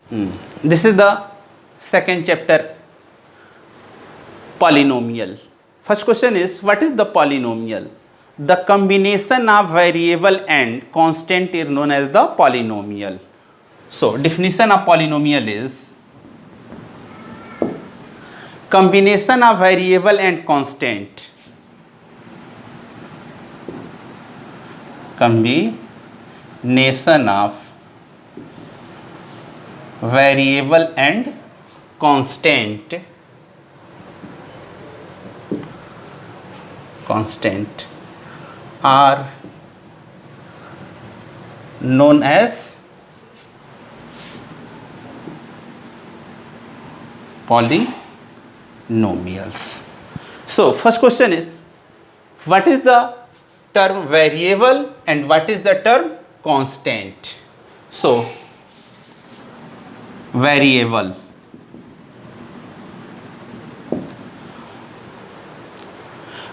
This is the second chapter, polynomial. First question is, what is the polynomial? The combination of variable and constant is known as the polynomial. So definition of polynomial is combination of variable and constant. Combination of variable and constant are known as polynomials. So first question is, what is the term variable and what is the term constant? So variable,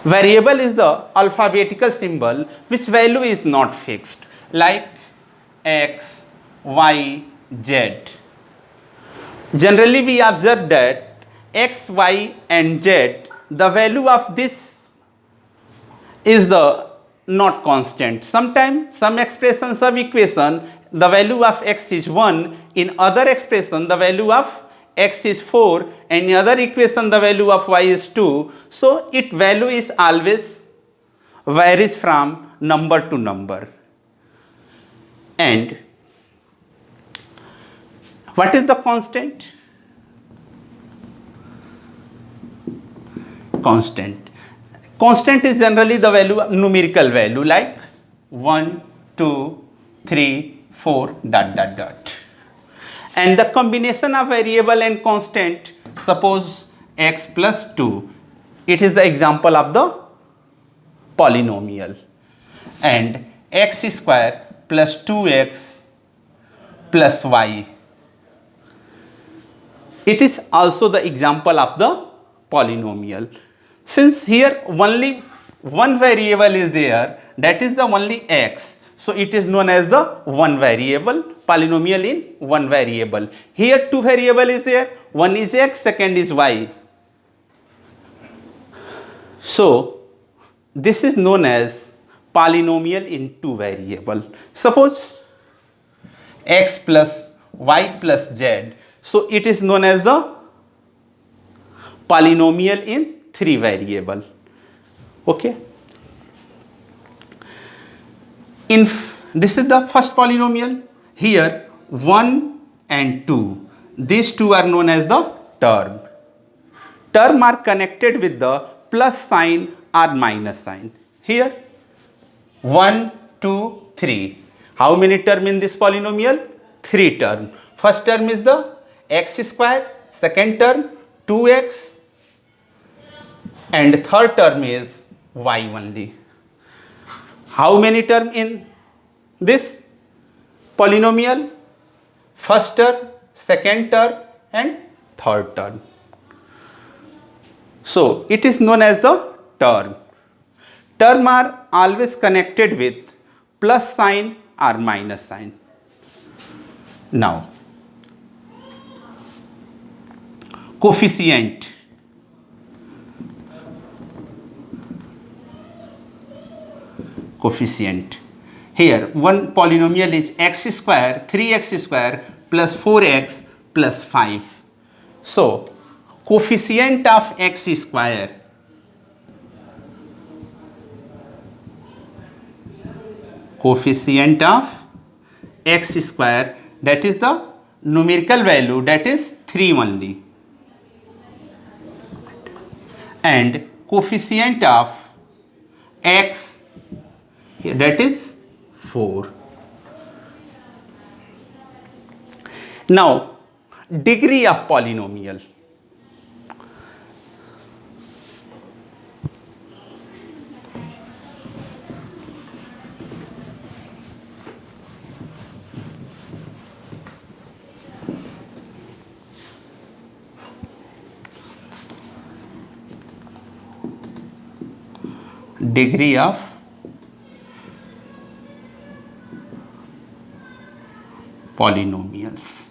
variable is the alphabetical symbol which value is not fixed, like x, y, z. Generally we observe that x, y and z, the value of this is the not constant. Sometimes some expression, some equation, the value of x is 1, in other expression the value of x is 4, and in other equation the value of y is 2. So its value is always varies from number to number. And what is the constant? Constant is generally the value, numerical value, like 1, 2, 3, 4, dot dot dot. And the combination of variable and constant, suppose x plus 2, it is the example of the polynomial. And x square plus 2x plus y, it is also the example of the polynomial. Since here only one variable is there, that is the only x, so it is known as the one variable, polynomial in one variable. Here two variable is there, one is x, second is y. So this is known as polynomial in two variable. Suppose x plus y plus z, so it is known as the polynomial in three variable. Okay, this is the first polynomial. Here 1 and 2, these two are known as the term. Term are connected with the plus sign or minus sign. Here 1, 2, 3. How many term in this polynomial? 3 term. First term is the x square, second term 2x, and third term is y only. How many term in this polynomial? First term, second term and third term. So it is known as the term. Term are always connected with plus sign or minus sign. Now coefficient. Coefficient. Here one polynomial is x square, 3x square plus 4x plus 5. So coefficient of x square, coefficient of x square, that is the numerical value, that is 3 only, and coefficient of x, that is 4. Now degree of polynomial. Degree of polynomials.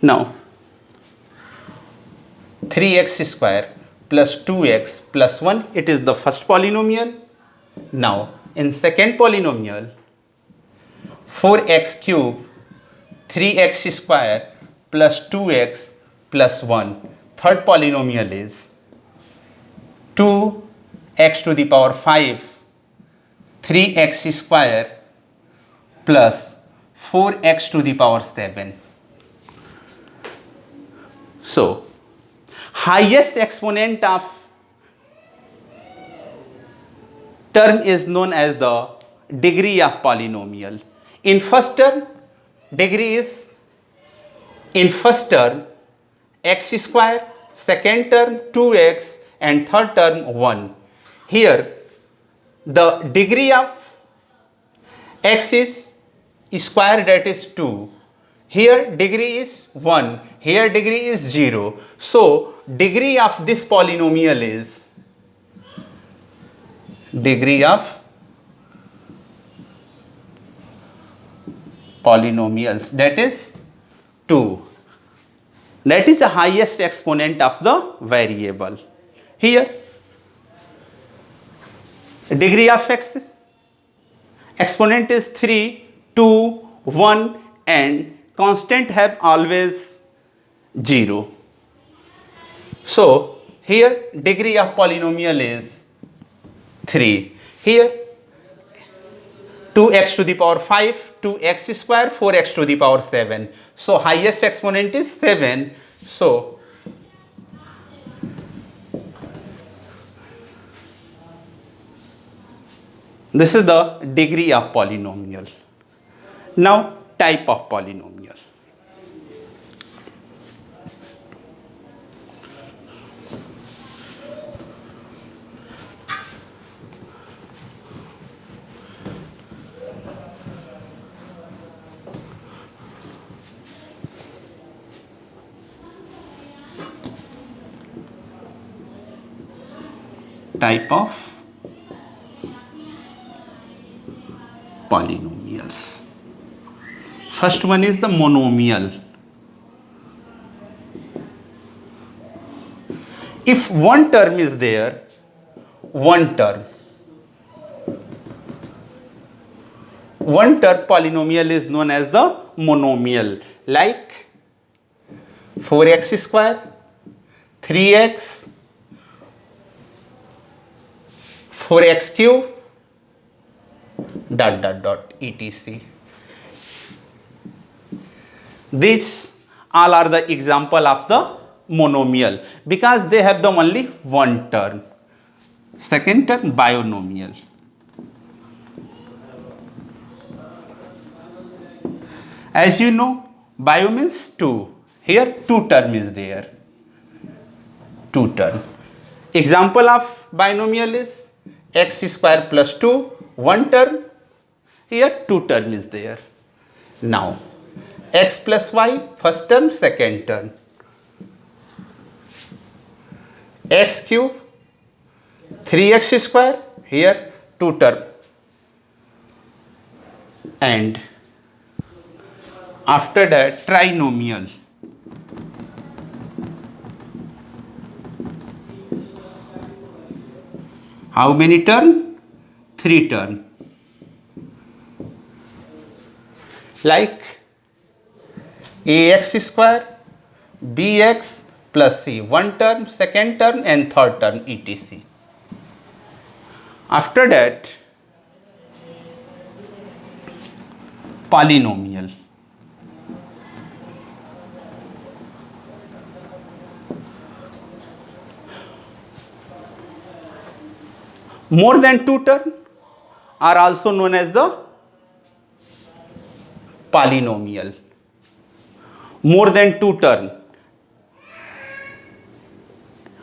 Now 3x square plus 2x plus 1, it is the first polynomial. Now in second polynomial, 4x cube 3x square plus 2x plus 1. Third polynomial is 2x to the power 5 3x square plus 4x to the power 7. So highest exponent of term is known as the degree of polynomial. In first term, degree is in first term x square, second term 2x, and third term 1. Here the degree of x is square, that is 2. Here degree is 1. Here degree is 0. So degree of this polynomial is degree of polynomials, that is 2. That is the highest exponent of the variable. Here degree of x is, exponent is 3, 2, 1, and constant have always 0. So here degree of polynomial is 3. Here 2x to the power 5, 2x square, 4x to the power 7. So highest exponent is 7. So this is the degree of polynomial. Now type of polynomial. Type of polynomials. First one is the monomial. If one term is there, one term polynomial is known as the monomial, like 4x square, 3x, 4x cube, etc. These all are the example of the monomial because they have the only one term. Second term, binomial. As you know, bio means 2. Here 2 term is there. 2 term. Example of binomial is x square plus 2, 1 term. Here 2 term is there. Now x plus y, first term, second term. X cube, 3x square, here 2 term. And after that, trinomial. How many term? 3 term. Like ax square, bx plus c, 1 term, second term, and third term, etc. After that, polynomial. More than 2 term are also known as the polynomial. More than 2 term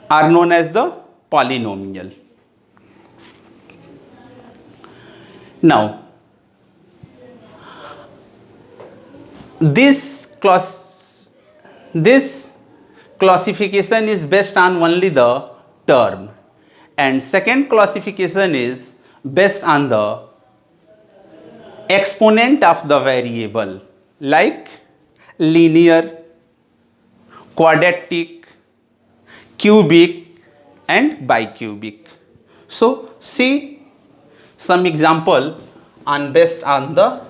are known as the polynomial. Now, this classification is based on only the term, and second classification is based on the exponent of the variable, like linear, quadratic, cubic and bicubic. So see some example on based on the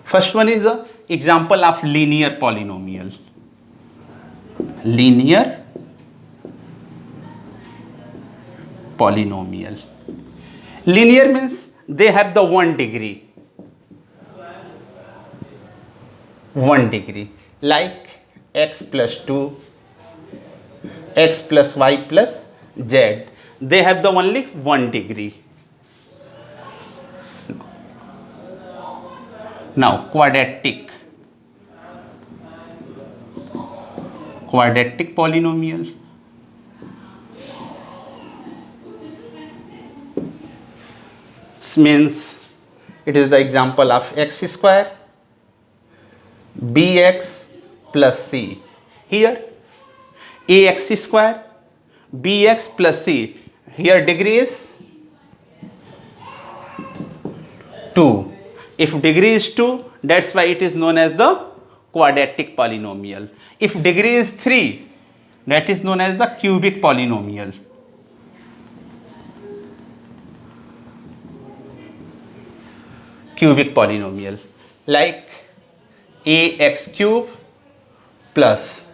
first one is the example of linear polynomial. Linear polynomial. Linear means they have the 1 degree. 1 degree, like x plus 2, x plus y plus z. They have the only 1 degree. Now quadratic. Quadratic polynomial. Means it is the example of x square bx plus c. Here ax square bx plus c. Here degree is 2. If degree is 2, that's why it is known as the quadratic polynomial. If degree is 3, that is known as the cubic polynomial. Cubic polynomial, like ax cube plus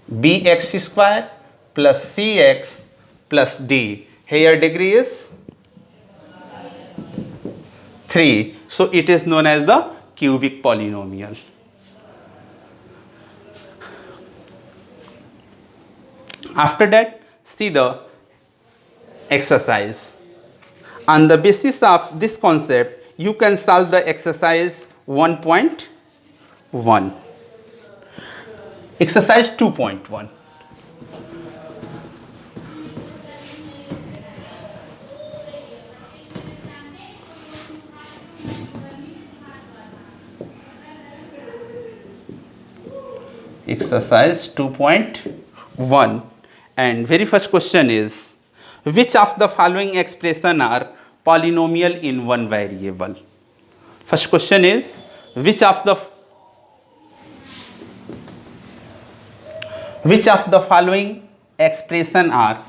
bx square plus cx plus d. Here degree is 3. So it is known as the cubic polynomial. After that, see the exercise. On the basis of this concept, you can solve the exercise 1.1. Exercise 2.1. Exercise 2.1, and very first question is, which of the following expression are polynomial in one variable? First question is, which of the following expression are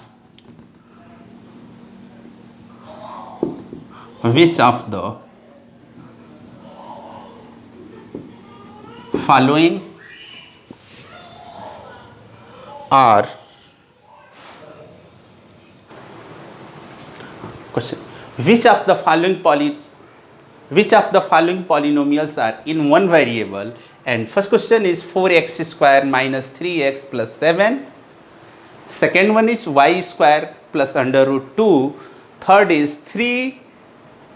question, which of the following polynomials are in one variable? And first question is 4x square minus 3x plus 7. Second one is y square plus under root 2. Third is 3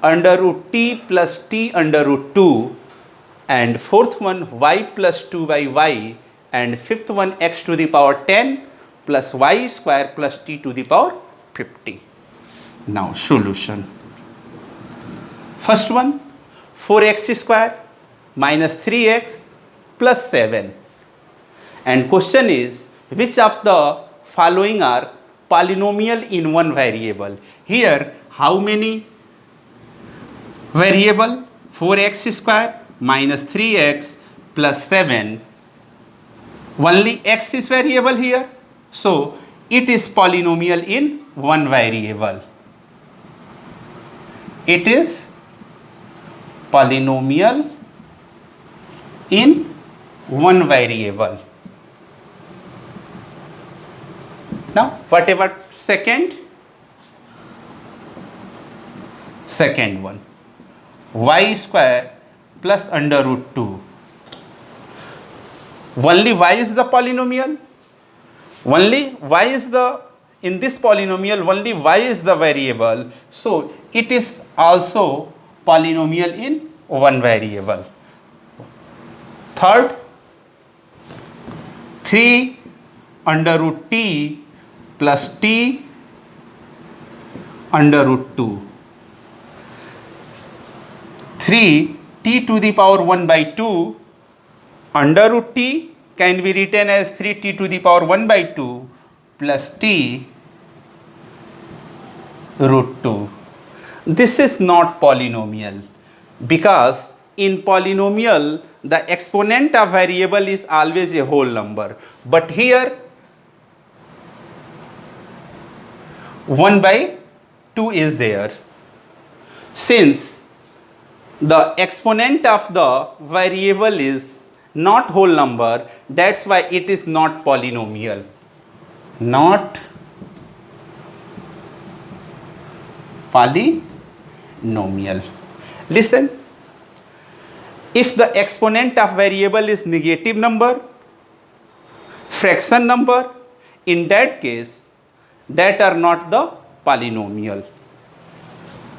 under root t plus t under root 2. And fourth one y plus 2 by y. And fifth one x to the power 10 plus y square plus t to the power 50. Now solution. First one 4x square minus 3x plus 7. And question is, which of the following are polynomial in one variable? Here how many variable? 4x square minus 3x plus 7. Only x is variable here, so it is polynomial in one variable. It is polynomial in one variable. Now whatever second one, y square plus under root 2. Only y is the polynomial. Only y is the, in this polynomial only y is the variable, so it is also polynomial in one variable. Third, 3 under root t plus t under root 2. 3 t to the power 1 by 2 under root t can be written as 3t to the power 1 by 2 plus t root 2. This is not polynomial. because in polynomial the exponent of variable is always a whole number, but here 1 by 2 is there. Since the exponent of the variable is not whole number, that's why it is not polynomial. Not polynomial. Listen, if the exponent of variable is negative number, fraction number, in that case, that are not the polynomial.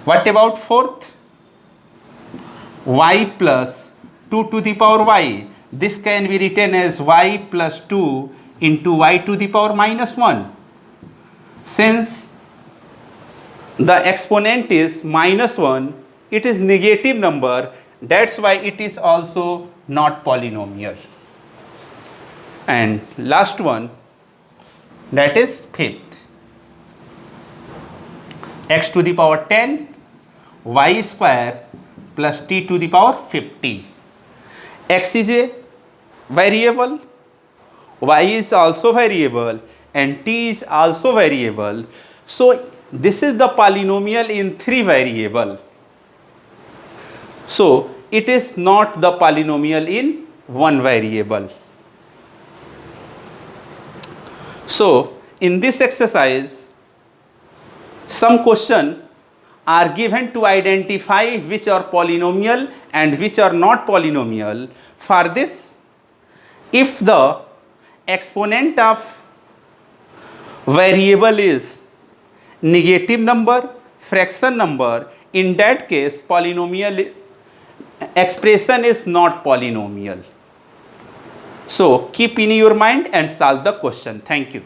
What about fourth? Y plus 2 to the power y. This can be written as y plus 2 into y to the power minus 1. Since the exponent is minus 1, it is negative number, that's why it is also not polynomial. And last one, that is fifth. X to the power 10 y square plus t to the power 50. X is a variable, y is also variable, and t is also variable. So this is the polynomial in 3 variable. So it is not the polynomial in 1 variable. So in this exercise, some question are given to identify which are polynomial and which are not polynomial. For this, if the exponent of variable is negative number, fraction number, in that case polynomial expression is not polynomial. So keep in your mind and solve the question. Thank you.